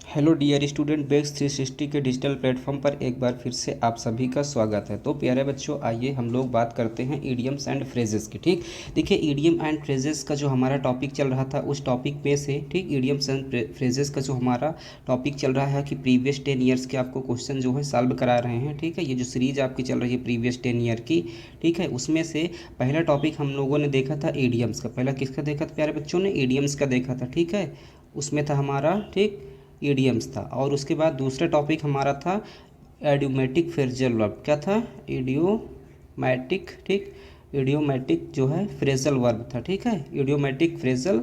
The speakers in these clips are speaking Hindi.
हेलो डियर स्टूडेंट, बेक्स 360 के डिजिटल प्लेटफॉर्म पर एक बार फिर से आप सभी का स्वागत है। तो प्यारे बच्चों, आइए हम लोग बात करते हैं ईडियम्स एंड फ्रेजेस की। ठीक, देखिए ईडियम एंड फ्रेजेस का जो हमारा टॉपिक चल रहा था उस टॉपिक में से, ठीक, ईडियम्स एंड फ्रेजेस का जो हमारा टॉपिक चल रहा है कि प्रीवियस 10 ईयर्स के आपको क्वेश्चन जो है सॉल्व करा रहे हैं। ठीक है, ये जो सीरीज आपकी चल रही है प्रीवियस 10 ईयर की, ठीक है, उसमें से पहला टॉपिक हम लोगों ने देखा था ईडियम्स का। पहला किसका देखा था प्यारे बच्चों ने? ईडियम्स का देखा था। ठीक है, उसमें था हमारा, ठीक, ईडियम्स था। और उसके बाद दूसरा टॉपिक हमारा था एडियोमेटिक फ्रेजल वर्ब। क्या था? इडियोमैटिक, ठीक, इडियोमैटिक जो है फ्रेजल वर्ब था। ठीक है, इडियोमैटिक फ्रेजल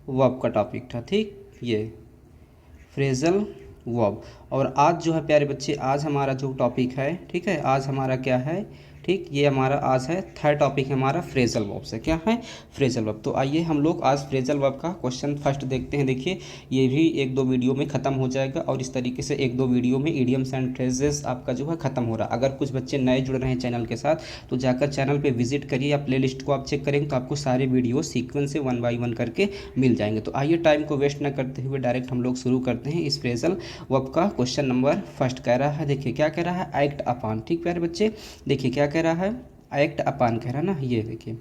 वर्ब का टॉपिक था। ठीक, ये फ्रेजल वर्ब। और आज जो है प्यारे बच्चे, आज हमारा जो टॉपिक है, ठीक है, आज हमारा क्या है? ठीक, ये हमारा आज है थर्ड टॉपिक है हमारा फ्रेजल वर्ब से। क्या है? Phrasal verb. तो आइए हम लोग आज फ्रेजल वर्ब का क्वेश्चन फर्स्ट देखते हैं। देखिए, ये भी एक दो वीडियो में ख़त्म हो जाएगा और इस तरीके से एक दो वीडियो में ईडियम्स एंड फ्रेजेस आपका जो है ख़त्म हो रहा है। अगर कुछ बच्चे नए जुड़ रहे हैं चैनल के साथ तो जाकर चैनल पर विजिट करिए या प्ले लिस्ट को आप चेक करेंगे तो आपको सारे वीडियो सीक्वेंस से 1 बाई 1 करके मिल जाएंगे। तो आइए टाइम को वेस्ट न करते हुए डायरेक्ट हम लोग शुरू करते हैं इस फ्रेजल वर्ब का। क्वेश्चन नंबर फर्स्ट कह रहा है, देखिए क्या कह रहा है? Act upon. ठीक प्यारे बच्चे, देखिए क्या कह रहा है? एक्ट अपान कह रहा है ना, ये देखिए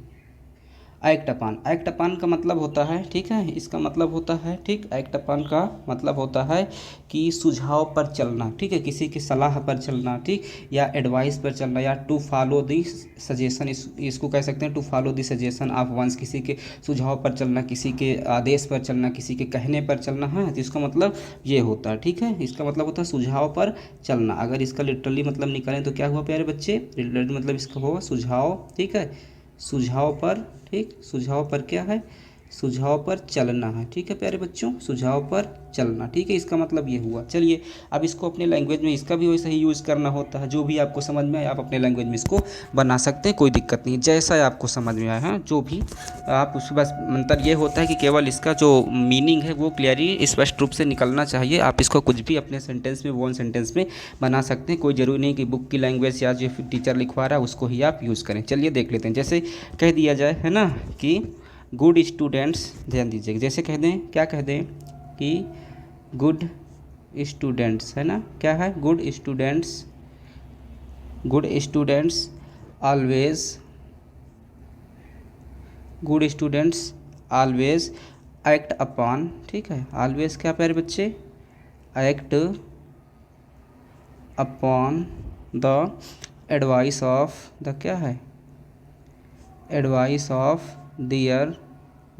एक्ट अपान। एक्ट अपान का मतलब होता है, ठीक है, इसका मतलब होता है, ठीक, एक्ट अपान का मतलब होता है कि सुझाव पर चलना। ठीक है, किसी की सलाह पर चलना, ठीक, या एडवाइस पर चलना, या टू फॉलो दी सजेशन, इसको कह सकते हैं to follow the suggestion of ones. किसी के सुझाव पर चलना, किसी के आदेश पर चलना, किसी के कहने पर चलना है, तो इसका मतलब ये होता है। ठीक है, इसका मतलब होता है सुझाव पर चलना। अगर इसका लिटरली मतलब निकालें तो क्या हुआ प्यारे बच्चे? लिटरली मतलब इसका होगा सुझाव। ठीक है, सुझाव पर, ठीक, सुझाव पर क्या है? सुझाव पर चलना है। ठीक है प्यारे बच्चों, सुझाव पर चलना। ठीक है, इसका मतलब ये हुआ। चलिए अब इसको अपने लैंग्वेज में इसका भी वैसे ही यूज़ करना होता है। जो भी आपको समझ में आए आप अपने लैंग्वेज में इसको बना सकते हैं, कोई दिक्कत नहीं, जैसा आपको समझ में आए हैं जो भी आप उस बस। मतलब ये होता है कि केवल इसका जो मीनिंग है वो क्लियरली स्पष्ट रूप से निकलना चाहिए। आप इसको कुछ भी अपने सेंटेंस में, वन सेंटेंस में बना सकते हैं। कोई ज़रूरी नहीं कि बुक की लैंग्वेज या जो टीचर लिखवा रहा है उसको ही आप यूज़ करें। चलिए देख लेते हैं। जैसे कह दिया जाए, है ना, कि गुड स्टूडेंट्स, ध्यान दीजिएगा, जैसे कह दें, क्या कह दें कि गुड स्टूडेंट्स, है ना, क्या है? Good students, good students always, good students always act upon. ठीक है, ऑलवेज क्या प्यारे बच्चे? Act upon the advice of the, क्या है? Advice of their,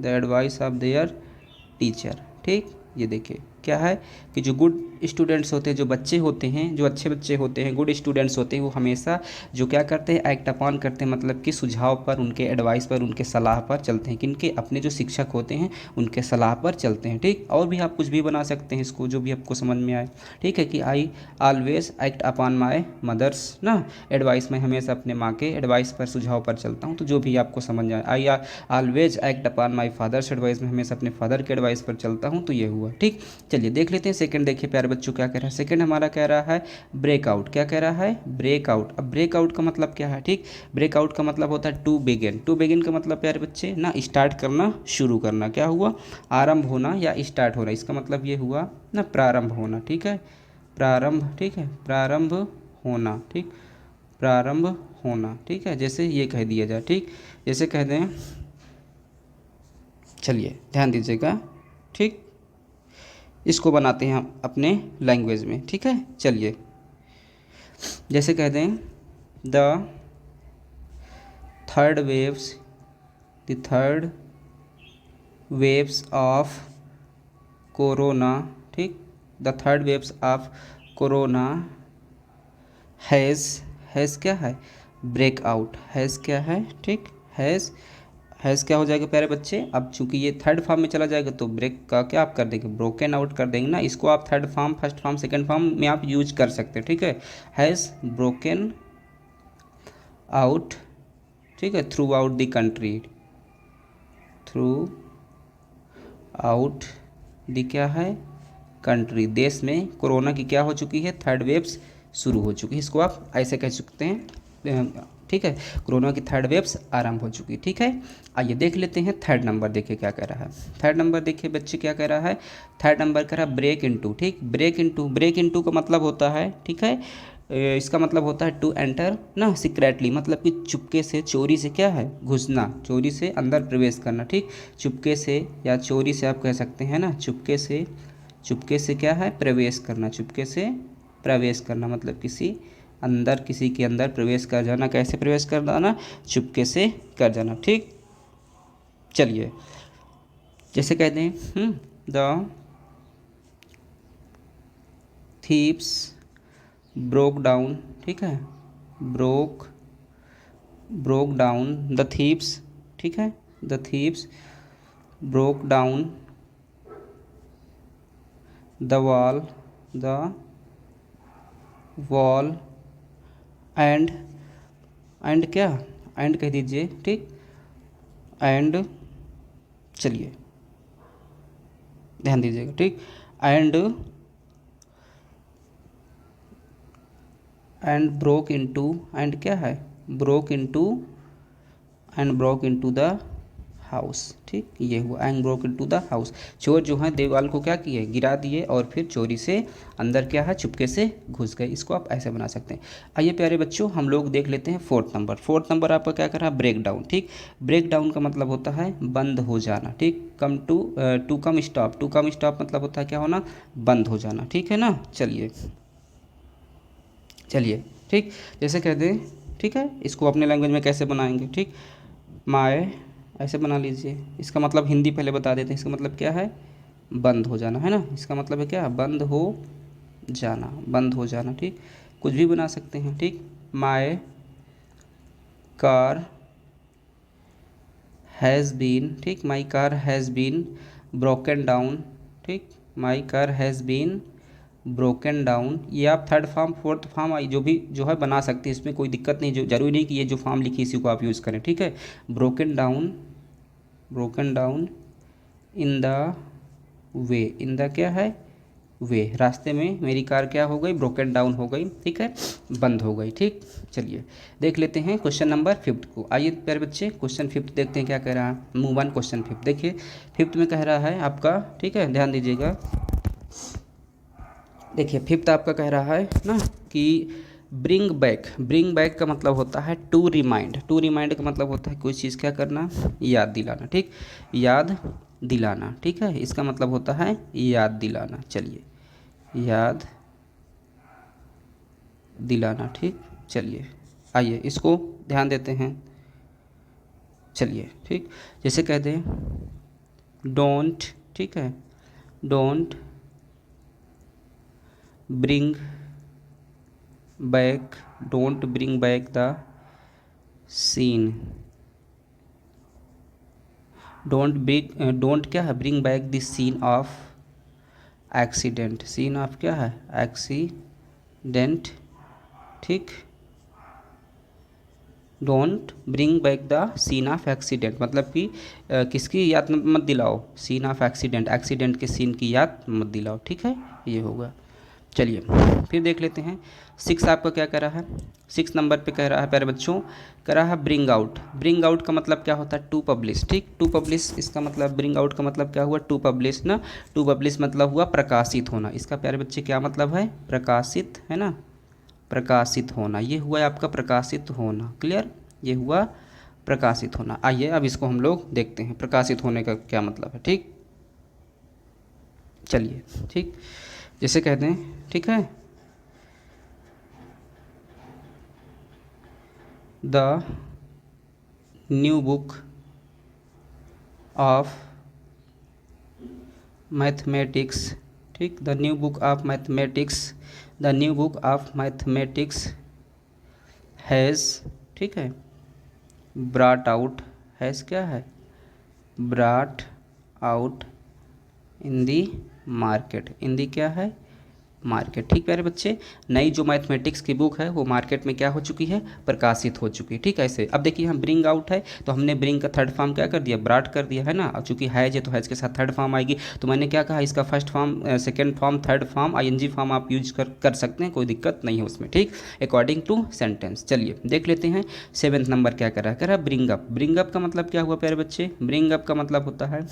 the advice of their teacher. ठीक, ये देखिए क्या है कि जो गुड स्टूडेंट्स होते हैं, जो बच्चे होते हैं, जो अच्छे बच्चे होते हैं, गुड स्टूडेंट्स होते हैं, वो हमेशा जो क्या करते हैं? एक्ट अपॉन करते हैं, मतलब कि सुझाव पर, उनके एडवाइस पर, उनके सलाह पर चलते हैं। किनके? अपने जो शिक्षक होते हैं उनके सलाह पर चलते हैं। ठीक, और भी आप कुछ भी बना सकते हैं इसको, जो भी आपको समझ में आए। ठीक है, कि I always act upon my mother's ना एडवाइस, मैं हमेशा अपने माँ के एडवाइस पर, सुझाव पर चलता हूँ। तो जो भी आपको समझ में आए। आई always act upon my father's advice, मैं हमेशा अपने फादर के एडवाइस पर चलता हूँ। तो ये हुआ। ठीक, चलिए देख लेते हैं सेकंड। देखिए प्यारे बच्चों क्या कह रहा है? सेकंड हमारा कह रहा है ब्रेकआउट। क्या कह रहा है? ब्रेकआउट। अब ब्रेकआउट का मतलब क्या है? ठीक, ब्रेकआउट का मतलब होता है टू बिगिन। टू बिगिन का मतलब प्यारे बच्चे ना स्टार्ट करना, शुरू करना। क्या हुआ? आरंभ होना या स्टार्ट होना। इसका मतलब ये हुआ ना प्रारंभ होना। ठीक है, प्रारंभ। ठीक है, प्रारंभ होना। ठीक, प्रारंभ होना। ठीक है, जैसे ये कह दिया जाए। ठीक, जैसे कह दें, चलिए ध्यान दीजिएगा। ठीक, इसको बनाते हैं हम अपने लैंग्वेज में। ठीक है, चलिए जैसे कह दें the third waves, the third waves of corona. ठीक, the third waves of corona has क्या है? ब्रेकआउट। हैज़ क्या है? ठीक, हैज़ क्या हो जाएगा प्यारे बच्चे? अब चूंकि ये थर्ड फॉर्म में चला जाएगा तो ब्रेक का क्या आप कर देंगे? ब्रोकन आउट कर देंगे ना। इसको आप third form, first form, second form में आप यूज कर सकते हैं। ठीक है, हैज़ ब्रोकन आउट, ठीक है, through out the country, through out the, क्या है? कंट्री, देश में कोरोना की क्या हो चुकी है? थर्ड वेव्स शुरू हो चुकी है। इसको आप ऐसे कह सकते हैं, ठीक है, कोरोना की थर्ड वेव्स आरंभ हो चुकी। ठीक है, आइए देख लेते हैं थर्ड नंबर, देखिए क्या कह रहा है। थर्ड नंबर देखिए बच्चे क्या कह रहा है, थर्ड नंबर कह रहा है ब्रेक इनटू। ठीक, ब्रेक इनटू का मतलब होता है, ठीक है, इसका मतलब होता है टू एंटर ना सीक्रेटली, मतलब कि चुपके से, चोरी से क्या है, घुसना, चोरी से अंदर प्रवेश करना। ठीक, चुपके से या चोरी से आप कह सकते हैं ना, चुपके से क्या है, प्रवेश करना, चुपके से प्रवेश करना, मतलब किसी के अंदर प्रवेश कर जाना। कैसे प्रवेश कर जाना, चुपके से कर जाना। ठीक, चलिए जैसे कहते हैं द थीप्स ब्रोक डाउन। ठीक है, ब्रोक डाउन द थीप्स। ठीक है, the thieves broke down the wall and क्या, एंड कह दीजिए। ठीक, एंड, चलिए ध्यान दीजिएगा। ठीक, एंड ब्रोक इनटू, एंड क्या है, ब्रोक इनटू द हाउस। ठीक, ये हुआ and broke into the house. चोर जो है दीवार को क्या किए, गिरा दिए और फिर चोरी से अंदर क्या है, चुपके से घुस गए। इसको आप ऐसे बना सकते हैं। आइए प्यारे बच्चों हम लोग देख लेते हैं फोर्थ नंबर आपका क्या कर रहा है, ब्रेक डाउन। ठीक, ब्रेक डाउन का मतलब होता है बंद हो जाना। ठीक, टू कम स्टॉप मतलब होता है क्या होना, बंद हो जाना। ठीक है ना, चलिए ठीक, जैसे कहते हैं। ठीक है, इसको अपने लैंग्वेज में कैसे बनाएंगे। ठीक, माए ऐसे बना लीजिए। इसका मतलब हिंदी पहले बता देते हैं। इसका मतलब क्या है, बंद हो जाना, है ना। इसका मतलब है क्या, बंद हो जाना। ठीक, कुछ भी बना सकते हैं। ठीक, माय कार हैज़ बीन, ठीक, my car has been broken down. ठीक, my car has been broken down. ये आप थर्ड फॉर्म फोर्थ फॉर्म जो है बना सकते हैं, इसमें कोई दिक्कत नहीं। जो जरूरी नहीं कि ये जो फॉर्म लिखी इसी को आप यूज़ करें। ठीक है, broken down in the way, in the क्या है, वे, रास्ते में मेरी कार क्या हो गई, ब्रोकन डाउन हो गई। ठीक है, बंद हो गई। ठीक, चलिए देख लेते हैं क्वेश्चन नंबर 5 को। आइए प्यारे बच्चे क्वेश्चन 5 देखते हैं क्या कह रहा है। Move on question 5। देखिए 5 में कह रहा है आपका, ठीक है, ध्यान दीजिएगा। देखिए 5 आपका कह रहा है ना कि ब्रिंग बैक का मतलब होता है टू रिमाइंड का मतलब होता है कोई चीज़ क्या करना, याद दिलाना। ठीक, याद दिलाना। ठीक है, इसका मतलब होता है याद दिलाना। चलिए, याद दिलाना। ठीक, चलिए आइए इसको ध्यान देते हैं। चलिए ठीक, जैसे कह दें डोंट, ठीक है, don't bring back the scene. Don't क्या है, bring back the scene of accident. Scene of क्या है, एक्सीडेंट। ठीक, don't bring back the scene of accident मतलब कि किसकी याद मत दिलाओ, सीन ऑफ एक्सीडेंट के सीन की याद मत दिलाओ। ठीक है, ये होगा। चलिए फिर देख लेते हैं 6 आपका क्या कह रहा है। 6 नंबर पे कह रहा है प्यारे बच्चों, कह रहा है ब्रिंग आउट का मतलब क्या होता है, टू पब्लिश। ठीक, टू पब्लिश, इसका मतलब ब्रिंग आउट का मतलब क्या हुआ, टू पब्लिश ना। टू पब्लिश मतलब हुआ प्रकाशित होना। इसका प्यारे बच्चे क्या मतलब है, प्रकाशित, है ना, प्रकाशित होना। ये हुआ आपका प्रकाशित होना। क्लियर, ये हुआ प्रकाशित होना। आइए अब इसको हम लोग देखते हैं प्रकाशित होने का क्या मतलब है। ठीक, चलिए ठीक, जैसे कहते हैं, ठीक है, the new book of mathematics. ठीक, the new book of mathematics has, ठीक है, ब्राट आउट, हैज़ क्या है, ब्राट आउट इन दी मार्केट। इन दी क्या है, मार्केट। ठीक प्यारे बच्चे, नई जो मैथमेटिक्स की बुक है वो मार्केट में क्या हो चुकी है, प्रकाशित हो चुकी है। ठीक है, ऐसे अब देखिए हम ब्रिंग आउट है तो हमने ब्रिंग का थर्ड फॉर्म क्या कर दिया, ब्राट कर दिया है ना। अब चूंकि हैज है तो हैज के साथ थर्ड फॉर्म आएगी, तो मैंने क्या कहा इसका first form, second form, third form, ING form आप यूज कर सकते हैं, कोई दिक्कत नहीं है उसमें। ठीक, अकॉर्डिंग टू सेंटेंस। चलिए देख लेते हैं 7th नंबर क्या कह रहा है ब्रिंग अप। ब्रिंग अप का मतलब क्या हुआ प्यारे बच्चे, ब्रिंग अप का मतलब होता है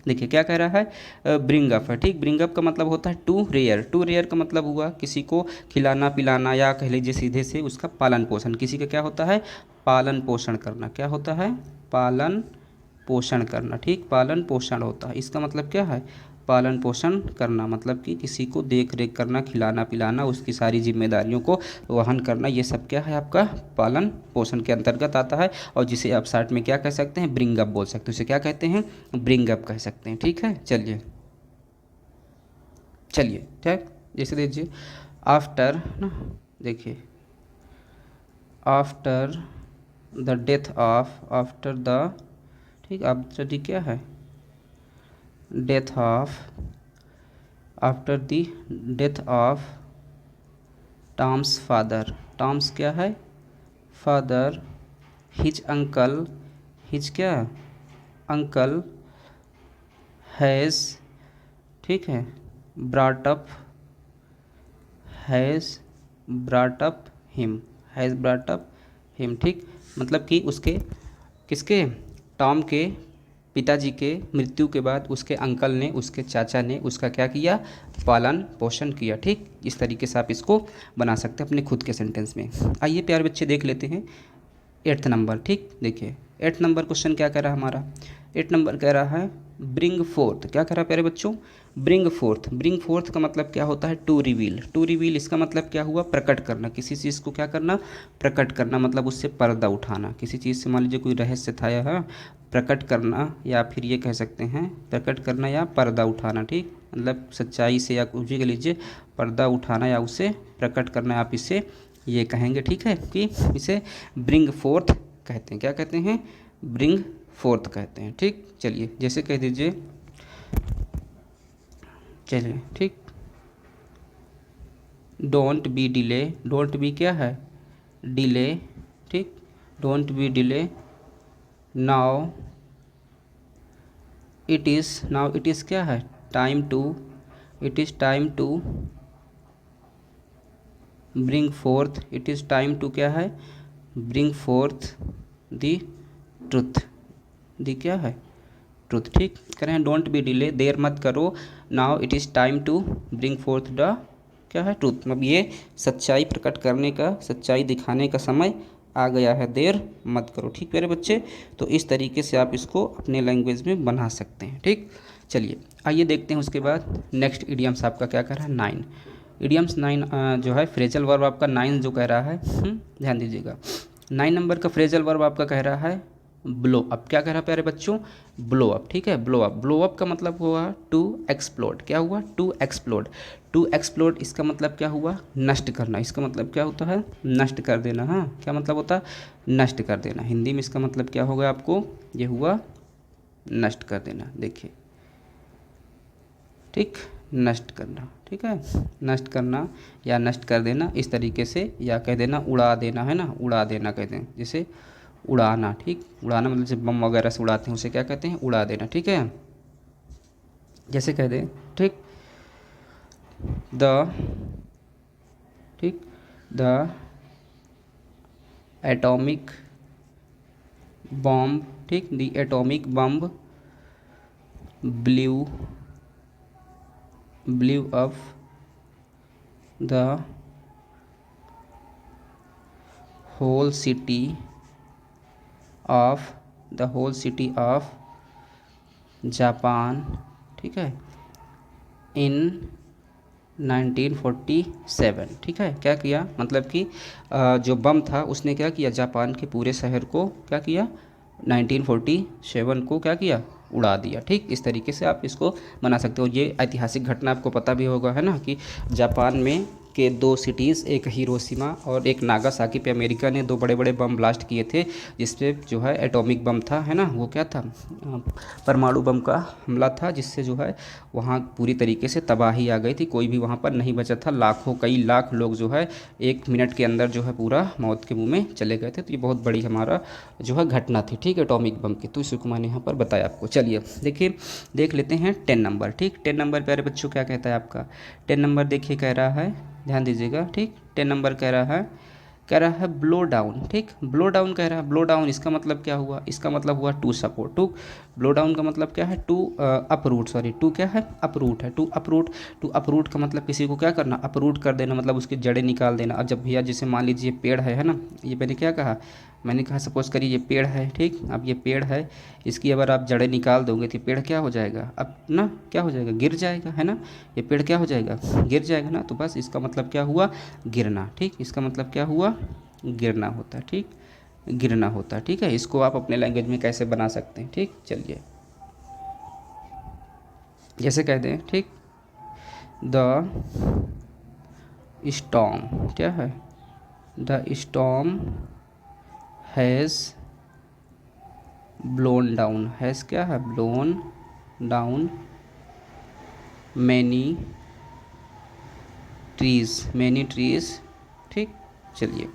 देखिए क्या कह रहा है, ब्रिंग अप है। ठीक, ब्रिंग अप का मतलब होता है टू रेयर। टू रेयर का मतलब हुआ किसी को खिलाना पिलाना, या कह लीजिए सीधे से उसका पालन पोषण। किसी का क्या होता है, पालन पोषण करना। क्या होता है, पालन पोषण करना। ठीक, पालन पोषण होता है, इसका मतलब क्या है, पालन पोषण करना, मतलब कि किसी को देख रेख करना, खिलाना पिलाना, उसकी सारी जिम्मेदारियों को वहन करना, ये सब क्या है आपका पालन पोषण के अंतर्गत आता है। और जिसे आप शॉर्ट में क्या कह सकते हैं, ब्रिंग अप बोल सकते हैं, उसे क्या कहते हैं, ब्रिंग अप कह सकते हैं। ठीक है, चलिए ठीक, जैसे देखिए आफ्टर ना, देखिए after the death of, after the, ठीक, आफ्टर दी क्या है, death of, after the death of Tom's father. Tom's क्या है, फादर, हिज अंकल, हिज क्या, अंकल, हैज़, ठीक है, brought up, has brought up him, has brought up him. ठीक, मतलब कि उसके, किसके, टॉम के पिताजी के मृत्यु के बाद उसके अंकल ने, उसके चाचा ने उसका क्या किया, पालन पोषण किया। ठीक, इस तरीके से आप इसको बना सकते हैं अपने खुद के सेंटेंस में। आइए प्यारे बच्चे देख लेते हैं 8th नंबर। ठीक, देखिए 8th नंबर क्वेश्चन क्या कह रहा है हमारा, 8 नंबर कह रहा है ब्रिंग फोर्थ। क्या कह रहा है प्यारे बच्चों, ब्रिंग फोर्थ। ब्रिंग फोर्थ का मतलब क्या होता है, टू रिवील। टू रिवील इसका मतलब क्या हुआ, प्रकट करना, किसी चीज़ को क्या करना, प्रकट करना, मतलब उससे पर्दा उठाना। किसी चीज़ से मान लीजिए कोई रहस्य था या प्रकट करना, या फिर ये कह सकते हैं प्रकट करना या पर्दा उठाना। ठीक, मतलब सच्चाई से या कुछ भी कह लीजिए पर्दा उठाना या उसे प्रकट करना, आप इसे ये कहेंगे। ठीक है, कि इसे ब्रिंग फोर्थ कहते हैं। क्या कहते हैं, ब्रिंग फोर्थ कहते हैं। ठीक, चलिए जैसे कह दीजिए, चलिए ठीक, don't be delay. Don't be क्या है, डिले। ठीक, don't be delay, now it is, now it is क्या है, time to, it is time to bring forth, it is time to क्या है, bring forth the truth, the क्या है, ट्रुथ। ठीक, करें डोंट बी डिले, देर मत करो, now it is time to bring forth the क्या है, ट्रुथ, मतलब ये सच्चाई प्रकट करने का, सच्चाई दिखाने का समय आ गया है, देर मत करो। ठीक मेरे बच्चे, तो इस तरीके से आप इसको अपने लैंग्वेज में बना सकते हैं। ठीक, चलिए आइए देखते हैं उसके बाद नेक्स्ट इडियम्स आपका क्या कह रहा है, 9 इडियम्स। 9 जो है फ्रेजल वर्ब आपका 9 जो कह रहा है, ध्यान दीजिएगा 9 नंबर का फ्रेजल वर्ब आपका कह रहा है ब्लो अप। क्या कह रहा है प्यारे बच्चों, ब्लो अप। ठीक है, ब्लो अप। ब्लो अप का मतलब हुआ टू एक्सप्लोड। क्या हुआ, टू एक्सप्लोड। टू एक्सप्लोड इसका मतलब क्या हुआ, नष्ट करना। इसका मतलब क्या होता है, नष्ट कर देना। हाँ, क्या मतलब होता है, नष्ट कर देना। हिंदी में इसका मतलब क्या होगा आपको, ये हुआ नष्ट कर देना। देखिए ठीक, नष्ट करना। ठीक है, नष्ट करना या नष्ट कर देना, इस तरीके से, या कह देना उड़ा देना, है ना, उड़ा देना कहते हैं, जैसे उड़ाना। ठीक, उड़ाना मतलब जब बम वगैरह से उड़ाते हैं उसे क्या कहते हैं, उड़ा देना। ठीक है, जैसे कह दें, ठीक, द, ठीक, द एटॉमिक बॉम्ब, ठीक, the atomic bomb blew up the whole city of, the whole city of Japan. ठीक है, इन 1947। ठीक है, क्या किया, मतलब कि जो बम था उसने क्या किया, जापान के पूरे शहर को क्या किया, 1947 को क्या किया, उड़ा दिया। ठीक, इस तरीके से आप इसको बना सकते हो। ये ऐतिहासिक घटना आपको पता भी होगा, है ना, कि जापान में के 2 सिटीज़, एक हिरोशिमा और एक नागासाकी पे अमेरिका ने 2 बड़े बड़े बम ब्लास्ट किए थे, जिसपे जो है एटॉमिक बम था, है ना, वो क्या था, परमाणु बम का हमला था, जिससे जो है वहाँ पूरी तरीके से तबाही आ गई थी, कोई भी वहाँ पर नहीं बचा था। लाखों, कई लाख लोग जो है 1 मिनट के अंदर जो है पूरा मौत के मुंह में चले गए थे। तो ये बहुत बड़ी हमारा जो है घटना थी, ठीक है, एटॉमिक बम की। तो इसी को मैंने यहाँ पर बताया आपको। चलिए देखिए, देख लेते हैं 10 नंबर। ठीक, 10 नंबर प्यारे बच्चों क्या कहता है आपका 10 नंबर, देखिए कह रहा है, ध्यान दीजिएगा। ठीक, 10 नंबर कह रहा है ब्लो डाउन। ठीक, ब्लो डाउन कह रहा है। ब्लो डाउन इसका मतलब क्या हुआ, इसका मतलब हुआ to support. To blow down का मतलब क्या है, टू अपरूट, सॉरी टू क्या है, अपरूट है। टू अपरूट, टू अपरूट का मतलब किसी को क्या करना, अपरूट कर देना, मतलब उसकी जड़ें निकाल देना। अब जब भैया जैसे मान लीजिए पेड़ है ना, ये मैंने क्या कहा, मैंने कहा सपोज करिए ये पेड़ है, ठीक, अब ये पेड़ है, इसकी अगर आप जड़ें निकाल दोगे तो पेड़ क्या हो जाएगा, अब ना क्या हो जाएगा, गिर जाएगा, है ना, ये पेड़ क्या हो जाएगा, गिर जाएगा ना। तो बस इसका मतलब क्या हुआ, गिरना। ठीक, इसका मतलब क्या हुआ, गिरना होता है। ठीक, गिरना होता है। ठीक है, इसको आप अपने लैंग्वेज में कैसे बना सकते हैं। ठीक, चलिए जैसे कहते हैं, ठीक, द स्टॉर्म क्या है, the storm has blown down, has क्या है, ब्लोन डाउन मैनी ट्रीज़। ठीक, चलिए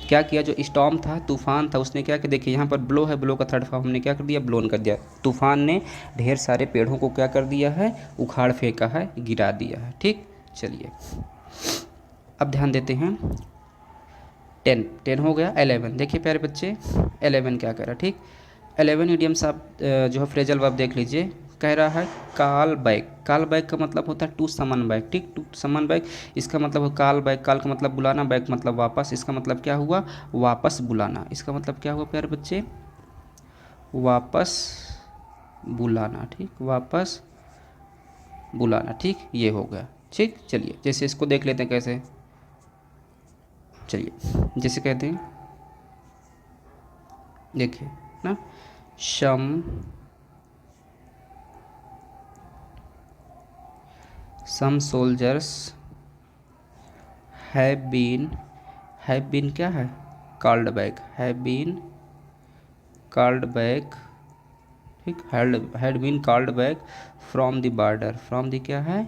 क्या किया, जो स्टॉर्म था, तूफान था, उसने क्या किया, देखिए यहाँ पर ब्लो है, ब्लो का थर्ड फॉर्म हमने क्या कर दिया, ब्लोन कर दिया। तूफान ने ढेर सारे पेड़ों को क्या कर दिया है, उखाड़ फेंका है, गिरा दिया है। ठीक, चलिए अब ध्यान देते हैं 10 हो गया। 11 देखिए प्यारे बच्चे, 11 क्या कह रहा है। ठीक, 11 इडियम्स आप जो है फ्रेजल वर्ब देख लीजिए। कह रहा है कॉल बैक। कॉल बैक का मतलब होता है टू समन बैक। ठीक, टू समन बैक, इसका मतलब है कॉल बैक। कॉल का मतलब बुलाना, बैक मतलब वापस, इसका मतलब क्या हुआ, वापस बुलाना। इसका मतलब क्या हुआ प्यारे बच्चे, वापस बुलाना। ठीक, वापस बुलाना। ठीक, ये हो गया। ठीक, चलिए जैसे इसको देख लेते हैं कैसे, चलिए जैसे कहते हैं, देखिए ना, some soldiers have been क्या है, called back, have been called back। ठीक, had been called back from the border, from the क्या है,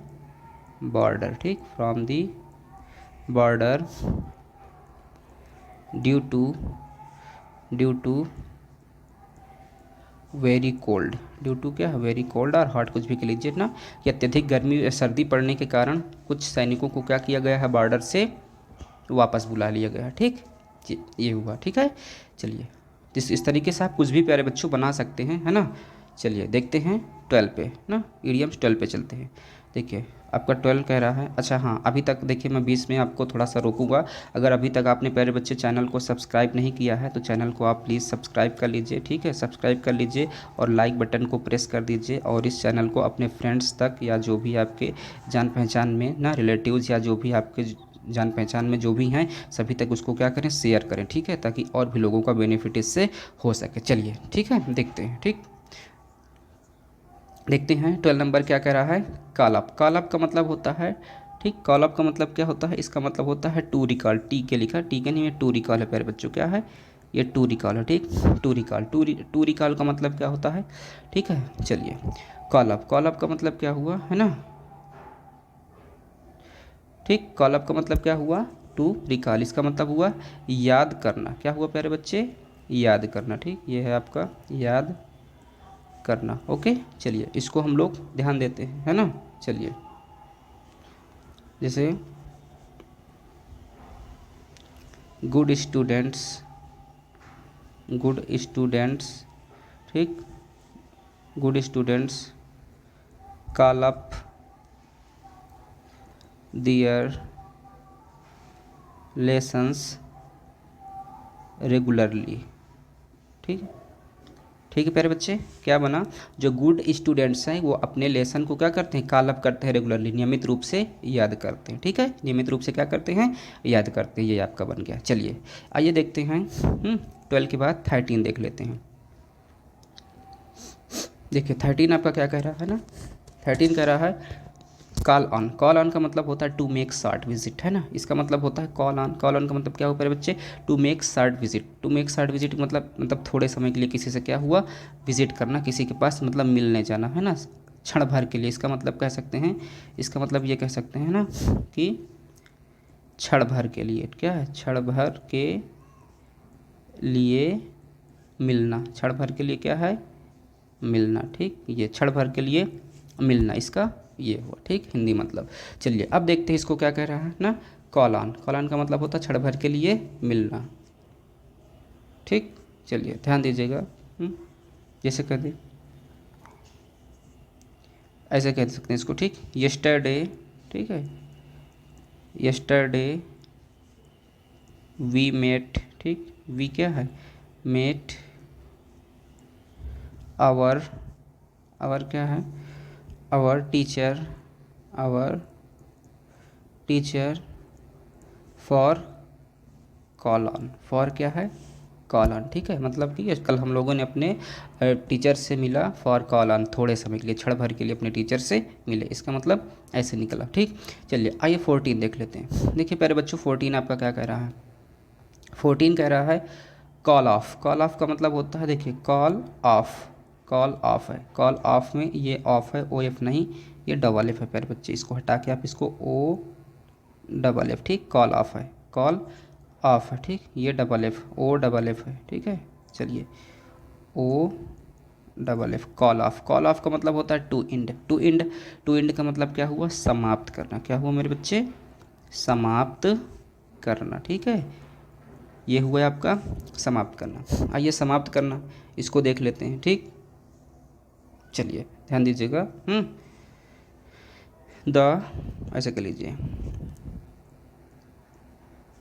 border। ठीक, from the border due to very cold. Due to क्या है, वेरी कोल्ड और हॉट, कुछ भी कह लीजिए ना, कि अत्यधिक गर्मी या सर्दी पड़ने के कारण कुछ सैनिकों को क्या किया गया है, बॉर्डर से वापस बुला लिया गया है। ठीक, ये हुआ। ठीक है, चलिए इस तरीके से आप कुछ भी प्यारे बच्चों बना सकते हैं, है ना। चलिए देखते हैं 12 पे ना, इडियम्स 12 पे चलते हैं। देखिए आपका 12 कह रहा है, अच्छा हाँ, अभी तक देखिए मैं 20 में आपको थोड़ा सा रोकूंगा। अगर अभी तक आपने प्यारे बच्चे चैनल को सब्सक्राइब नहीं किया है तो चैनल को आप प्लीज़ सब्सक्राइब कर लीजिए। ठीक है, सब्सक्राइब कर लीजिए और लाइक बटन को प्रेस कर दीजिए, और इस चैनल को अपने फ्रेंड्स तक या जो भी आपके जान पहचान में ना, रिलेटिव्स या जो भी आपके जान पहचान में जो भी हैं, सभी तक उसको क्या करें, शेयर करें। ठीक है, ताकि और भी लोगों का बेनिफिट इससे हो सके। चलिए ठीक है, देखते हैं। ठीक, देखते हैं 12 नंबर क्या कह रहा है, कॉल अप। कॉल अप का मतलब होता है, ठीक, कॉल अप का मतलब क्या होता है, इसका मतलब होता है टू रिकॉल। टी के लिखा, टी के नहीं, ये टू रिकॉल है प्यारे बच्चों, क्या है, ये टू रिकॉल है। ठीक, टू रिकॉल, टू रिकॉल का मतलब क्या होता है। ठीक है, चलिए कॉल अप, कॉल अप का मतलब क्या हुआ, है ना। ठीक, कॉल अप का मतलब क्या हुआ, टू रिकॉल, इसका मतलब हुआ याद करना। क्या हुआ प्यारे बच्चे, याद करना। ठीक, ये है आपका याद करना। ओके, चलिए इसको हम लोग ध्यान देते हैं, है ना। चलिए जैसे गुड स्टूडेंट्स, ठीक, गुड स्टूडेंट्स कॉल अप दियर लेसन्स रेगुलरली। ठीक, ठीक है प्यारे बच्चे, क्या बना, जो गुड स्टूडेंट्स हैं वो अपने लेसन को क्या करते हैं, कॉल अप करते हैं रेगुलरली, नियमित रूप से याद करते हैं। ठीक है, नियमित रूप से क्या करते हैं, याद करते हैं। ये आपका बन गया। चलिए आइए देखते हैं 12 के बाद 13 देख लेते हैं। देखिए 13 आपका क्या कह रहा है ना, 13 कह रहा है कॉल ऑन का मतलब होता है टू मेक शॉर्ट विजिट, है ना, इसका मतलब होता है कॉल ऑन। कॉल ऑन का मतलब क्या हुआ प्यारे बच्चे, to make short visit. To make short visit मतलब थोड़े समय के लिए किसी से क्या हुआ, विजिट करना, किसी के पास मतलब मिलने जाना, है ना, क्षण भर के लिए। इसका मतलब कह सकते हैं, इसका मतलब ये कह सकते हैं ना कि क्षण भर के लिए, क्या है, क्षण भर के लिए मिलना, क्षण भर के लिए क्या है, मिलना, ठीक, ये क्षण भर के लिए मिलना, इसका ये हुआ, ठीक, हिंदी मतलब। चलिए अब देखते हैं इसको क्या कह रहा है ना, कॉल ऑन। कॉल ऑन का मतलब होता है क्षण भर के लिए मिलना, ठीक। चलिए ध्यान दीजिएगा, जैसे कह दें, ऐसे कह सकते हैं इसको, ठीक, यस्टरडे, ठीक है, यस्टरडे वी मेट, ठीक, वी क्या है, मेट आवर, आवर क्या है, our teacher, our teacher for call on, for क्या है, कॉल ऑन, ठीक है, मतलब कि कल हम लोगों ने अपने टीचर से मिला फॉर कॉल ऑन, थोड़े समय के लिए, क्षण भर के लिए अपने टीचर से मिले, इसका मतलब ऐसे निकला, ठीक। चलिए आइए 14 देख लेते हैं। देखिए प्यारे बच्चों 14 आपका क्या कह रहा है, 14 कह रहा है कॉल ऑफ। कॉल ऑफ का मतलब होता है, देखिए कॉल ऑफ, कॉल ऑफ है, कॉल ऑफ में ये ऑफ है, ओ एफ नहीं, ये डबल एफ है प्यारे बच्चे, इसको हटा के आप इसको ओ डबल एफ, ठीक, कॉल ऑफ है, कॉल ऑफ है, ठीक, ये double F, O double F है, ठीक है। चलिए O double F, call off. Call off का मतलब होता है to end, to end, to end का मतलब क्या हुआ, समाप्त करना, क्या हुआ मेरे बच्चे, समाप्त करना, ठीक है, ये हुआ आपका समाप्त करना। आइए समाप्त करना, इसको देख लेते हैं, ठीक। चलिए ध्यान दीजिएगा, द, ऐसे कर लीजिए,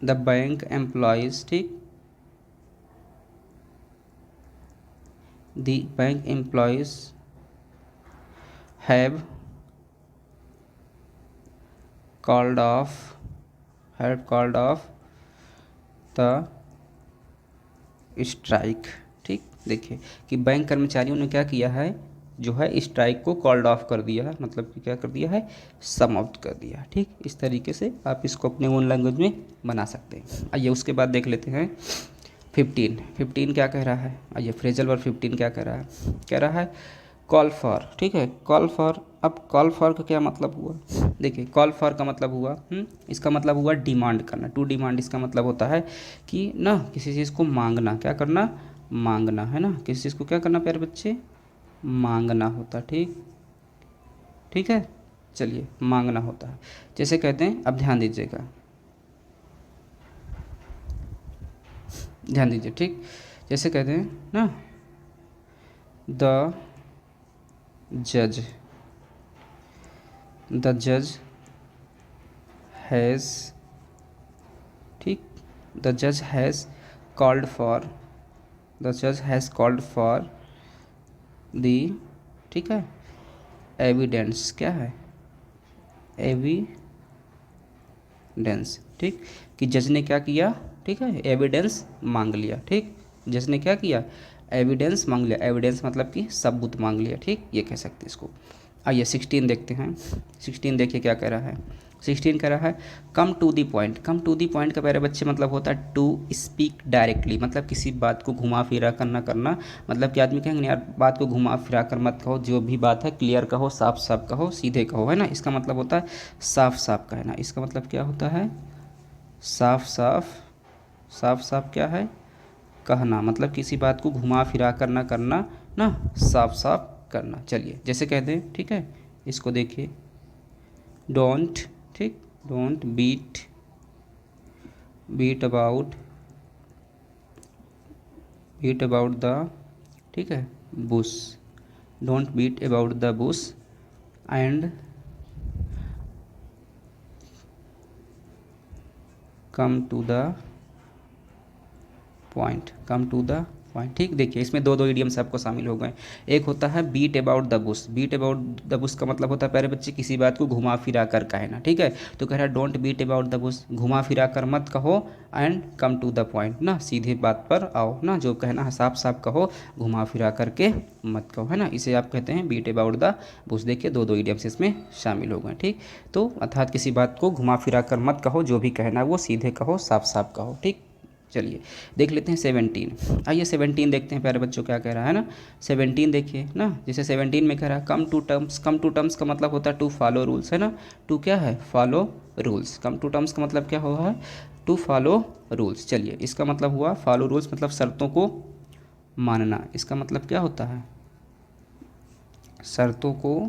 द बैंक एम्प्लॉयज़, ठीक, the bank employees have called off, have called off the strike, ठीक। देखिए कि बैंक कर्मचारियों ने क्या किया है, जो है स्ट्राइक को कॉल्ड ऑफ कर दिया है, मतलब कि क्या कर दिया है, समाप्त कर दिया, ठीक। इस तरीके से आप इसको अपने ओन लैंग्वेज में बना सकते हैं। आइए उसके बाद देख लेते हैं 15। 15 क्या कह रहा है, आइए फ्रेजल वर्ब 15 क्या कह रहा है, कह रहा है कॉल फॉर, ठीक है, कॉल फॉर। अब कॉल फॉर का क्या मतलब हुआ, देखिए कॉल फॉर का मतलब हुआ, इसका मतलब हुआ डिमांड करना, टू डिमांड, इसका मतलब होता है कि ना किसी चीज़ को मांगना, क्या करना, मांगना, है ना, किसी चीज़ को क्या करना प्यारे बच्चे, मांगना होता, ठीक, ठीक है। चलिए मांगना होता है, जैसे कहते हैं, अब ध्यान दीजिएगा, ध्यान दीजिए, ठीक, जैसे कहते हैं ना, द जज, द जज हैज़, ठीक, द जज हैज़ कॉल्ड फॉर, द जज हैज़ कॉल्ड फॉर दी, ठीक है, एविडेंस, क्या है, एविडेंस, ठीक, कि जज ने क्या किया, ठीक है, एविडेंस मांग लिया, ठीक, जज ने क्या किया, एविडेंस मांग लिया, एविडेंस मतलब कि सबूत मांग लिया, ठीक, ये कह सकते हैं इसको। आइए 16 देखते हैं, 16 देखिए क्या कह रहा है, 16 कह रहा है come to the point. Come to the point का प्यारे बच्चे मतलब होता है टू स्पीक डायरेक्टली, मतलब किसी बात को घुमा फिरा करना करना, मतलब कि आदमी कहेंगे यार बात को घुमा फिरा कर मत कहो, जो भी बात है क्लियर कहो, साफ साफ कहो, सीधे कहो, है ना, इसका मतलब होता है साफ साफ कहना, इसका मतलब क्या होता है, साफ साफ, साफ साफ क्या है, कहना, मतलब किसी बात को घुमा फिरा करना करना ना, साफ साफ करना। चलिए जैसे कहते हैं, ठीक है, इसको देखिए, डोंट, ठीक, don't beat, beat about, beat about the, ठीक है, bush, don't beat about the bush and come to the point, come to the point. ठीक, देखिए इसमें दो दो इडियम्स आपको शामिल हो गए। एक होता है beat about the bush. Beat about the bush का मतलब होता है प्यारे बच्चे किसी बात को घुमा फिरा कर कहना। ठीक है, तो कह रहा है don't beat about the bush, घुमा फिरा कर मत कहो, and come to the point ना, सीधे बात पर आओ ना, जो कहना है साफ साफ कहो, घुमा फिरा करके मत कहो, है ना, इसे आप कहते हैं बीट अबाउट द बुश। देखिए दो दो इडियम्स इसमें शामिल हो गए। ठीक, तो अर्थात किसी बात को घुमा फिरा कर मत कहो, जो भी कहना है वो सीधे कहो, साफ साफ कहो। ठीक, चलिए देख लेते हैं 17। आइए 17 देखते हैं प्यारे बच्चों क्या कह रहा है ना। 17 देखिए ना, जैसे 17 में कह रहा है come to terms. Come to terms का मतलब होता है टू फॉलो रूल्स, है ना। टू क्या है, follow rules. Come to terms का मतलब क्या हुआ है, टू फॉलो रूल्स। चलिए इसका मतलब हुआ फॉलो रूल्स मतलब शर्तों को मानना। इसका मतलब क्या होता है, शर्तों को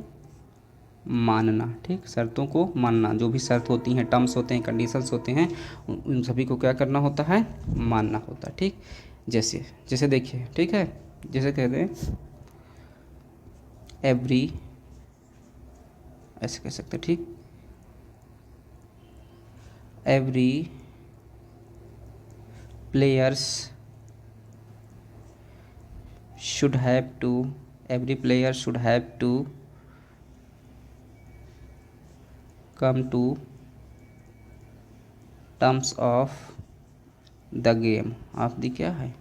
मानना। ठीक, शर्तों को मानना, जो भी शर्त होती हैं, टर्म्स होते हैं, कंडीशंस होते हैं, उन सभी को क्या करना होता है, मानना होता है। ठीक, जैसे जैसे देखिए, ठीक है, जैसे कह दें एवरी, ऐसे कह सकते हैं। ठीक, every players should have to, every player should have to come to terms of the game of the क्या है,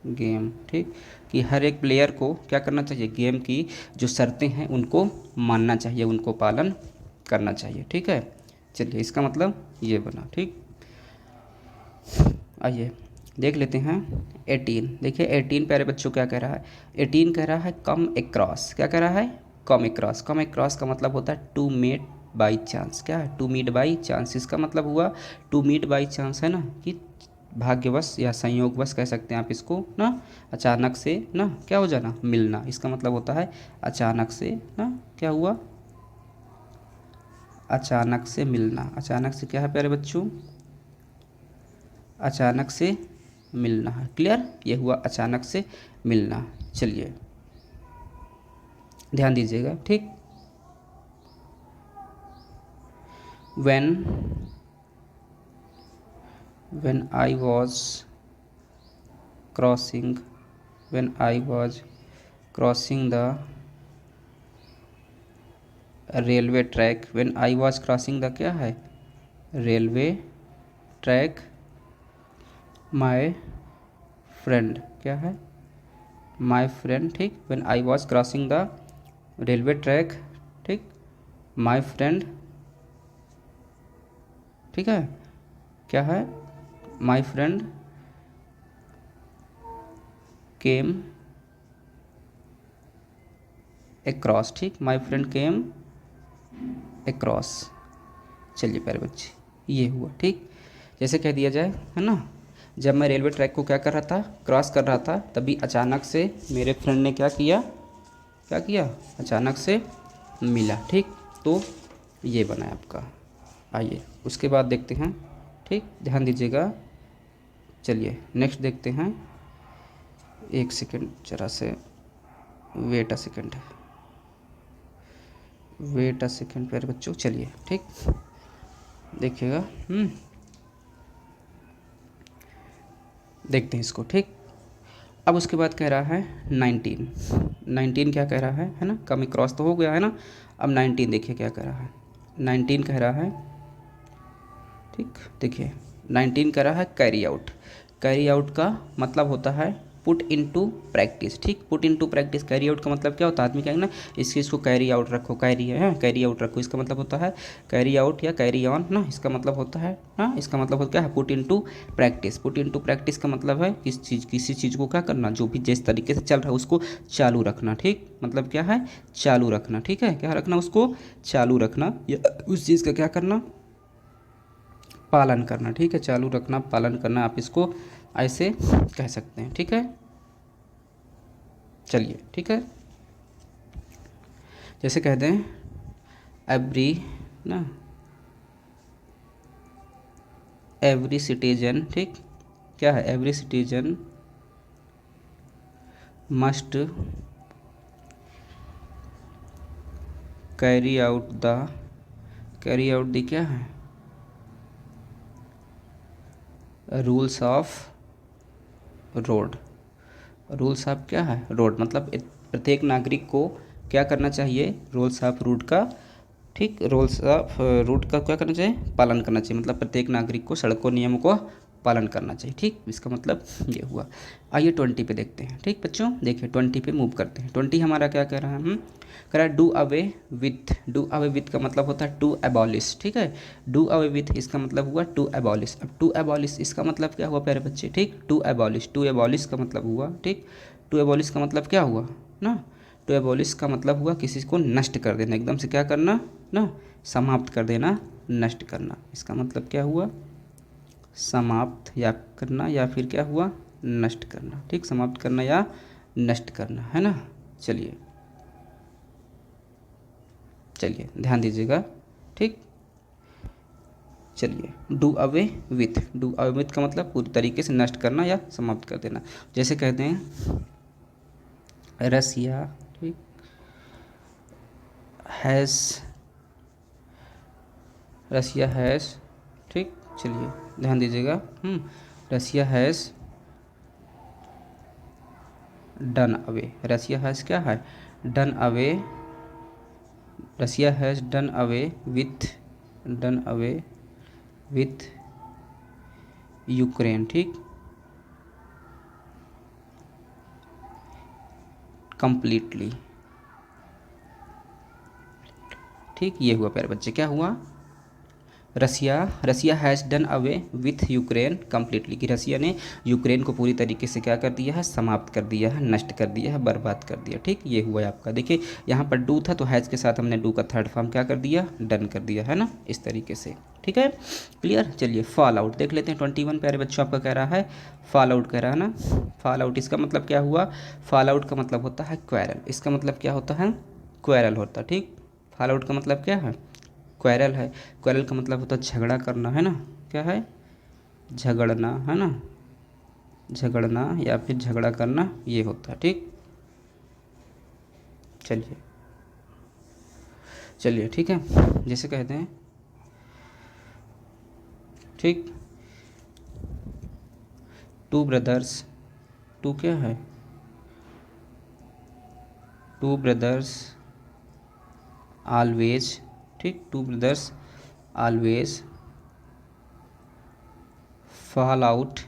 गेम। ठीक, कि हर एक प्लेयर को क्या करना चाहिए, गेम की जो शर्तें हैं उनको मानना चाहिए, उनको पालन करना चाहिए। ठीक है, चलिए इसका मतलब ये बना। ठीक, आइए देख लेते हैं 18। देखिए 18 प्यारे बच्चों क्या कह रहा है, 18 कह रहा है कम एक्रॉस। क्या कह रहा है, कम एक्रॉस। कम एक्रॉस का मतलब होता है टू मीट बाई चांस। क्या है, टू मीट बाई चांस। इसका मतलब हुआ टू मीट बाई चांस, है ना, कि भाग्यवश या संयोगवश कह सकते हैं आप इसको ना, अचानक से ना क्या हो जाना, मिलना। इसका मतलब होता है अचानक से ना क्या हुआ, अचानक से मिलना। अचानक से क्या है प्यारे बच्चों, अचानक से मिलना है। क्लियर, ये हुआ अचानक से मिलना। चलिए ध्यान दीजिएगा। ठीक, when I was crossing, when I was crossing the railway track, when I was crossing the क्या है, रेलवे ट्रैक, माय फ्रेंड क्या है, माय फ्रेंड। ठीक, when I was crossing the railway track, ठीक, माय फ्रेंड, ठीक है, क्या है, माय फ्रेंड केम एक्रॉस। ठीक, माय फ्रेंड केम एक्रॉस। चलिए प्यारे बच्चे ये हुआ। ठीक, जैसे कह दिया जाए, है ना, जब मैं रेलवे ट्रैक को क्या कर रहा था, क्रॉस कर रहा था, तभी अचानक से मेरे फ्रेंड ने क्या किया, क्या किया, अचानक से मिला। ठीक, तो ये बना है आपका। आइए उसके बाद देखते हैं। ठीक, ध्यान दीजिएगा। चलिए नेक्स्ट देखते हैं। एक सेकेंड जरा से wait a second, wait a second प्यारे बच्चों। चलिए ठीक, देखिएगा। देखते हैं इसको। ठीक, अब उसके बाद कह रहा है 19। 19 क्या कह रहा है ना, कमी क्रॉस तो हो गया है ना। अब 19 देखिए क्या कह रहा है। 19 कह रहा है, ठीक, देखिए 19 कह रहा है कैरी आउट। कैरी आउट का मतलब होता है पुट इनटू प्रैक्टिस। ठीक, put into practice. Carry out का मतलब क्या होता है, आदमी कहेंगे ना इस चीज़ को कैरी आउट रखो, कैरी है कैरी आउट रखो, इसका मतलब होता है कैरी आउट या कैरी ऑन ना, इसका मतलब होता है ना, इसका मतलब होता है put into practice. Put into practice का मतलब है किसी चीज़ को क्या करना, जो भी जिस तरीके से चल रहा है उसको चालू रखना। ठीक, मतलब क्या है, चालू रखना। ठीक है, क्या रखना, उसको चालू रखना, या उस चीज़ का क्या करना, पालन करना। ठीक है, चालू रखना, पालन करना, आप इसको ऐसे कह सकते हैं। ठीक है, चलिए ठीक है, जैसे कह दें एवरी ना, एवरी सिटीजन। ठीक, क्या है, every citizen must carry out the, carry out the क्या है, rules of road. Rules of क्या है रोड, मतलब प्रत्येक नागरिक को क्या करना चाहिए, रूल्स ऑफ रूट का, ठीक, रूल्स ऑफ रूट का क्या करना चाहिए, पालन करना चाहिए, मतलब प्रत्येक नागरिक को सड़कों नियमों को पालन करना चाहिए, ठीक, इसका मतलब ये हुआ। आइए 20 पे देखते हैं, ठीक बच्चों, देखिए 20 पे मूव करते हैं। 20 हमारा क्या कह रहा है, हम कह रहा है do away with, do away with का मतलब होता है टू एबॉलिश, ठीक है, डू अवे विथ इसका मतलब हुआ टू एबॉलिश। अब टू एबॉलिश इसका मतलब क्या हुआ प्यारे बच्चे, ठीक, टू एबॉलिश, टू एबॉलिश का मतलब हुआ, ठीक, टू एबॉलिश का मतलब क्या हुआ ना, टू एबॉलिश का मतलब हुआ किसी को नष्ट कर देना, एकदम से क्या करना ना, समाप्त कर देना, नष्ट करना, इसका मतलब क्या हुआ, समाप्त या करना या फिर क्या हुआ, नष्ट करना, ठीक, समाप्त करना या नष्ट करना, है ना। चलिए चलिए ध्यान दीजिएगा, ठीक, चलिए do away with, do away with का मतलब पूरी तरीके से नष्ट करना या समाप्त कर देना। जैसे कहते हैं रसिया, ठीक, हैज़, रसिया हैज़, ठीक, चलिए ध्यान दीजिएगा, Russia has done away, Russia has क्या है, done away, Russia has done away with, done away with Ukraine, ठीक, कंप्लीटली, ठीक, ये हुआ प्यारे बच्चे, क्या हुआ, Russia has done away with Ukraine completely, कि रसिया ने यूक्रेन को पूरी तरीके से क्या कर दिया है, समाप्त कर दिया है, नष्ट कर दिया है, बर्बाद कर दिया, ठीक, ये हुआ आपका। देखिए यहाँ पर डू था तो हैज़ के साथ हमने डू का थर्ड फॉर्म क्या कर दिया, डन कर दिया, है ना, इस तरीके से, ठीक है, क्लियर। चलिए फॉल आउट देख लेते हैं। 21 प्यारे बच्चों आपका कह रहा है फॉल आउट कह रहा है ना, फॉल आउट इसका मतलब क्या हुआ, फॉल आउट का मतलब होता है क्वेरल, इसका मतलब क्या होता है, क्वेरल होता, ठीक, फॉल आउट का मतलब क्या है, क्वेरल है, क्वेरल का मतलब होता है झगड़ा करना, है ना, क्या है, झगड़ना, है ना, झगड़ना या फिर झगड़ा करना, ये होता है, ठीक, चलिए चलिए ठीक है, जैसे कहते हैं, ठीक, टू ब्रदर्स, टू क्या है, टू ब्रदर्स ऑलवेज, ठीक, two brothers always fall out,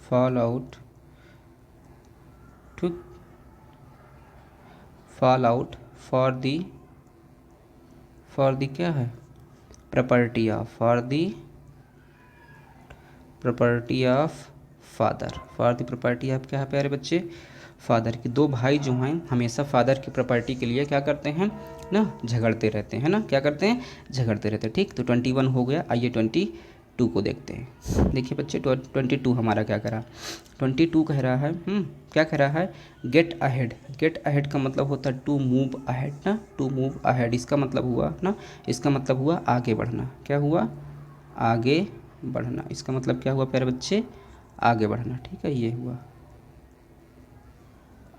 fall out, ठीक, फॉल आउट फॉर दी क्या है, property of, for the property of father, for the property of क्या है प्यारे बच्चे, फादर की। दो भाई जो हैं हमेशा फादर की प्रॉपर्टी के लिए क्या करते हैं ना, झगड़ते रहते हैं ना, क्या करते हैं, झगड़ते रहते हैं, ठीक। तो 21 हो गया, आइए 22 को देखते हैं। देखिए बच्चे 22 हमारा क्या करा, 22 कह रहा है, क्या कह रहा है, गेट अहेड, गेट अहेड का मतलब होता है टू मूव अहेड ना, टू मूव अहेड, इसका मतलब हुआ ना, इसका मतलब हुआ आगे बढ़ना, क्या हुआ, आगे बढ़ना, इसका मतलब क्या हुआ प्यारे बच्चे, आगे बढ़ना, ठीक है, ये हुआ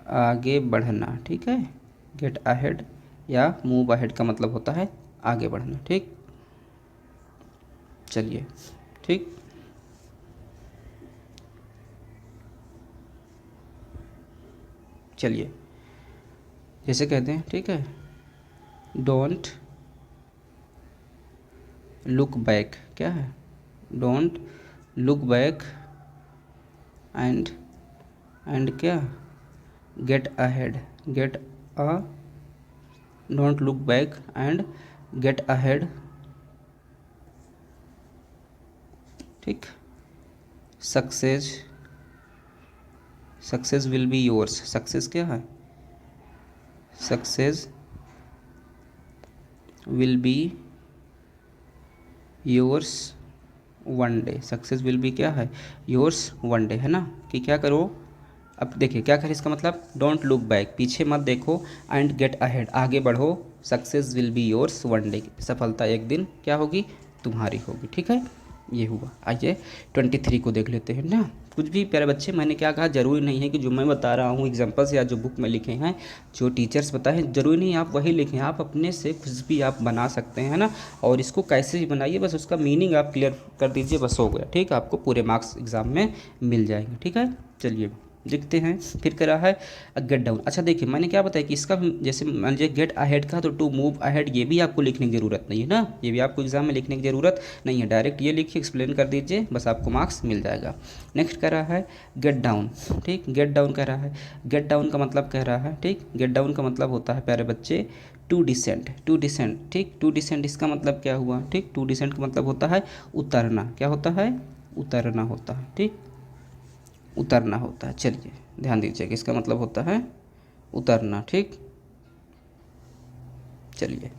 आगे बढ़ना, ठीक है, गेट अहेड या मूव अहेड का मतलब होता है आगे बढ़ना, ठीक, चलिए, ठीक, चलिए जैसे कहते हैं, ठीक है, डोंट लुक बैक, क्या है, डोंट लुक बैक एंड क्या, get ahead, get a, don't look back and get ahead, ठीक, success, success will be yours, success क्या है, success will be yours one day, success will be क्या है, योर्स वन डे, है ना, कि क्या करो, अब देखिए क्या करें, इसका मतलब डोंट लुक बैक, पीछे मत देखो, एंड गेट अहेड, आगे बढ़ो, success will be yours one day, सफलता एक दिन क्या होगी, तुम्हारी होगी, ठीक है, ये हुआ। आइए 23 को देख लेते हैं ना। कुछ भी प्यारे बच्चे, मैंने क्या कहा, ज़रूरी नहीं है कि जो मैं बता रहा हूँ एग्जांपल्स या जो बुक में लिखे हैं, जो टीचर्स बताए हैं, ज़रूरी नहीं आप वही लिखें, आप अपने से कुछ भी आप बना सकते हैं ना, और इसको कैसे भी बनाइए, बस उसका मीनिंग आप क्लियर कर दीजिए, बस हो गया, ठीक, आपको पूरे मार्क्स एग्ज़ाम में मिल जाएंगे, ठीक है। चलिए दिखते हैं। फिर करा है गेट डाउन। अच्छा देखिए मैंने क्या बताया कि इसका भी जैसे मान लीजिए गेट अहेड का तो टू मूव अहेड, ये भी आपको लिखने की ज़रूरत नहीं है ना, ये भी आपको एग्जाम में लिखने की ज़रूरत नहीं है, डायरेक्ट ये लिखिए एक्सप्लेन कर दीजिए, बस आपको मार्क्स मिल जाएगा। नेक्स्ट कह रहा है गेट डाउन, ठीक, गेट डाउन कह रहा है। गेट डाउन का मतलब कह रहा है, ठीक, गेट डाउन का मतलब होता है प्यारे बच्चे टू डिसेंड, टू डिसेंड, ठीक, टू डिसेंड इसका मतलब क्या हुआ, ठीक, टू डिसेंड का मतलब होता है उतरना, क्या होता है, उतरना होता है, ठीक, उतरना होता है। चलिए ध्यान दीजिए कि इसका मतलब होता है उतरना, ठीक। चलिए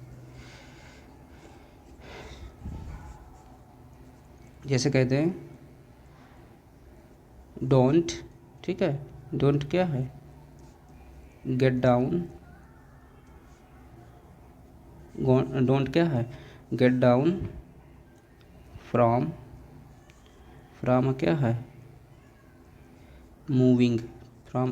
जैसे कहते हैं डोंट, ठीक है, डोंट क्या है, गेट डाउन, डोंट क्या है, गेट डाउन फ्रॉम, फ्रॉम क्या है, मूविंग, फ्रॉम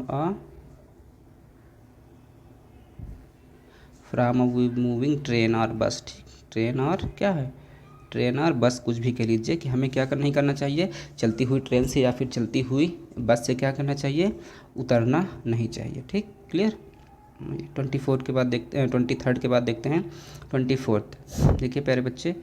मूविंग ट्रेन और बस, ठीक, ट्रेन और क्या है, ट्रेन और बस, कुछ भी कह लीजिए कि हमें क्या नहीं करना चाहिए, चलती हुई ट्रेन से या फिर चलती हुई बस से क्या करना चाहिए, उतरना नहीं चाहिए, ठीक, क्लियर। 24 के बाद देखते हैं, 23 के बाद देखते हैं 24। देखिए प्यारे बच्चे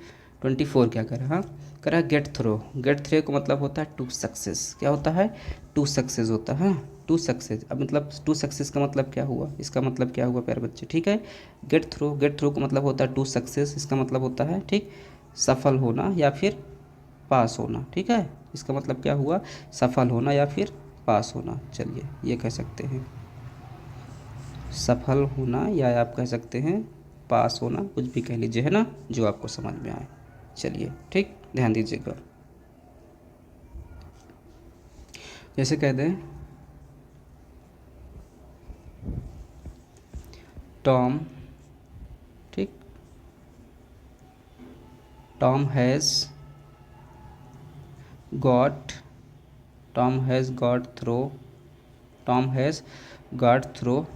24 क्या कर रहा, कह रहा गेट थ्रो, गेट थ्रो का मतलब होता है टू सक्सेस, क्या होता है, टू सक्सेस होता है, टू सक्सेस। अब मतलब टू सक्सेस का मतलब क्या हुआ, इसका मतलब क्या हुआ प्यारे बच्चे, ठीक है, गेट थ्रो, गेट थ्रो का मतलब होता है टू सक्सेस, इसका मतलब होता है, ठीक, सफल होना या फिर पास होना, ठीक है, इसका मतलब क्या हुआ, सफल होना या फिर पास होना। चलिए ये कह सकते हैं सफल होना या आप कह सकते हैं पास होना, कुछ भी कह लीजिए, है ना, जो आपको समझ में आए। चलिए ठीक, ध्यान दीजिएगा। जैसे कह दें टॉम, ठीक, Tom has got, Tom has got through, Tom has got through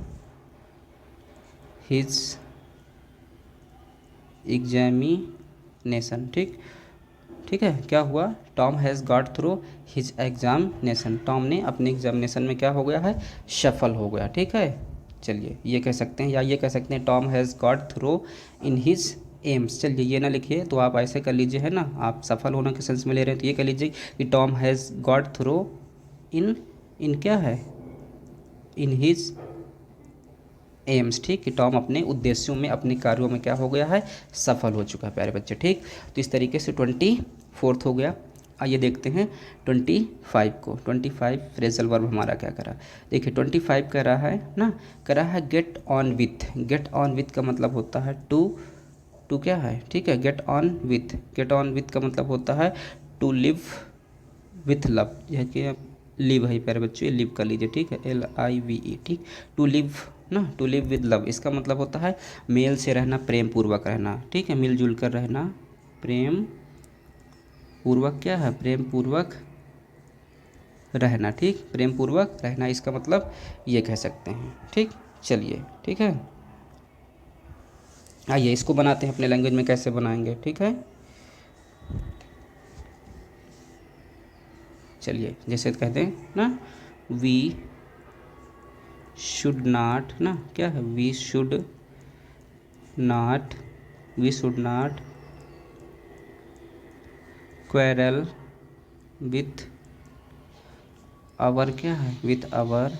his examination, ठीक, ठीक है, क्या हुआ, Tom has got through his examination, Tom ने अपने एग्जामिनेशन में क्या हो गया है, सफल हो गया, ठीक है। चलिए ये कह सकते हैं, या ये कह सकते हैं Tom has got through in his AIIMS. चलिए ये ना लिखिए तो आप ऐसे कर लीजिए, है ना, आप सफल होने के सेंस में ले रहे हैं तो ये कह लीजिए कि टॉम हैज़ गॉट थ्रू इन, इन क्या है, इन हिज एम्स, ठीक, कि टॉम अपने उद्देश्यों में, अपने कार्यों में क्या हो गया है, सफल हो चुका है प्यारे बच्चे, ठीक। तो इस तरीके से 24 हो गया। आइए देखते हैं 25 को। 25 फ्रेजल वर्ब हमारा क्या करा, देखिए 25 कह रहा है ना, कह रहा है gate on with. Gate on with का मतलब होता है टू, टू क्या है, ठीक है, gate on with, gate on with का मतलब होता है टू लिव विथ लव, यह कि लिव है प्यारे बच्चों, लिव कर लीजिए, ठीक है, LIVE, ठीक, टू लिव ना, टू लिव विद लव, इसका मतलब होता है मेल से रहना, प्रेम पूर्वक रहना, ठीक है, मिलजुल कर रहना, प्रेम पूर्वक क्या है, प्रेम पूर्वक रहना, ठीक, प्रेम पूर्वक रहना, इसका मतलब ये कह सकते हैं, ठीक। चलिए ठीक है, आइए इसको बनाते हैं अपने लैंग्वेज में, कैसे बनाएंगे, ठीक है। चलिए जैसे कहते हैं ना, वी शुड नॉट ना, क्या है, we should not, we should not quarrel with our, क्या है, विथ आवर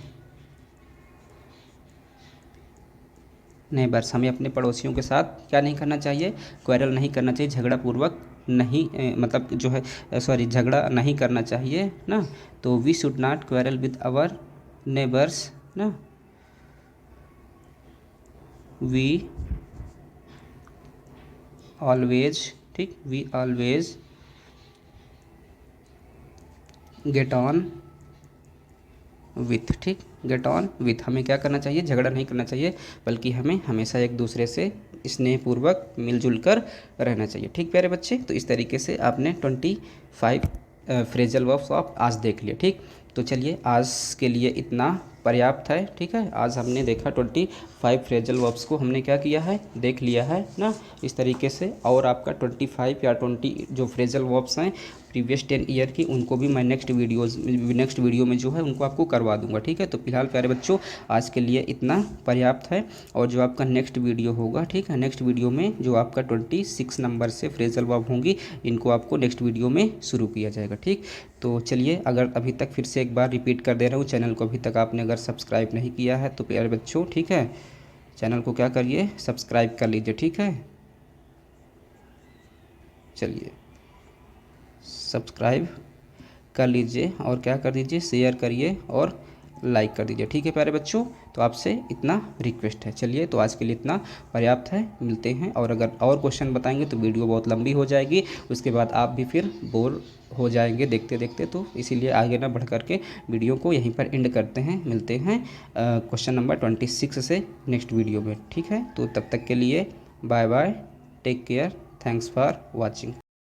नेबर्स, हमें अपने पड़ोसियों के साथ क्या नहीं करना चाहिए, क्वेरल नहीं करना चाहिए, झगड़ा पूर्वक नहीं मतलब जो है सॉरी झगड़ा नहीं करना चाहिए ना। तो we should not quarrel with our neighbours ना, वी ऑलवेज, ठीक, we always get on with, ठीक, गेट ऑन विथ, हमें क्या करना चाहिए, झगड़ा नहीं करना चाहिए, बल्कि हमें हमेशा एक दूसरे से स्नेहपूर्वक मिलजुल कर रहना चाहिए, ठीक प्यारे बच्चे। तो इस तरीके से आपने 25 फ्रेजल वर्ब्स आप आज देख लिया, ठीक। तो चलिए आज के लिए इतना पर्याप्त है, ठीक है। आज हमने देखा 25 फ्रेजल वर्ब्स को हमने क्या किया है, देख लिया है ना, इस तरीके से। और आपका 25 या 20 जो फ्रेजल वर्ब्स हैं प्रीवियस 10 ईयर की, उनको भी मैं नेक्स्ट वीडियो में जो है उनको आपको करवा दूंगा। ठीक है, तो फिलहाल प्यारे बच्चों आज के लिए इतना पर्याप्त है। और जो आपका नेक्स्ट वीडियो होगा, ठीक है, नेक्स्ट वीडियो में जो आपका 26 नंबर से फ्रेजल वर्ब होंगी, इनको आपको नेक्स्ट वीडियो में शुरू किया जाएगा। ठीक, तो चलिए, अगर अभी तक फिर से एक बार रिपीट कर दे रहा हूँ, चैनल को अभी तक आपने अगर सब्सक्राइब नहीं किया है तो प्यारे बच्चों, ठीक है, चैनल को क्या करिए, सब्सक्राइब कर लीजिए। ठीक है, चलिए सब्सक्राइब कर लीजिए और क्या कर दीजिए, शेयर करिए और लाइक कर दीजिए। ठीक है प्यारे बच्चों, तो आपसे इतना रिक्वेस्ट है। चलिए, तो आज के लिए इतना पर्याप्त है, मिलते हैं। और अगर और क्वेश्चन बताएंगे तो वीडियो बहुत लंबी हो जाएगी, उसके बाद आप भी फिर बोर हो जाएंगे देखते देखते, तो इसीलिए आगे ना बढ़ करके वीडियो को यहीं पर एंड करते हैं। मिलते हैं क्वेश्चन नंबर 26 से नेक्स्ट वीडियो में। ठीक है, तो तब तक के लिए bye bye, take care, thanks for watching.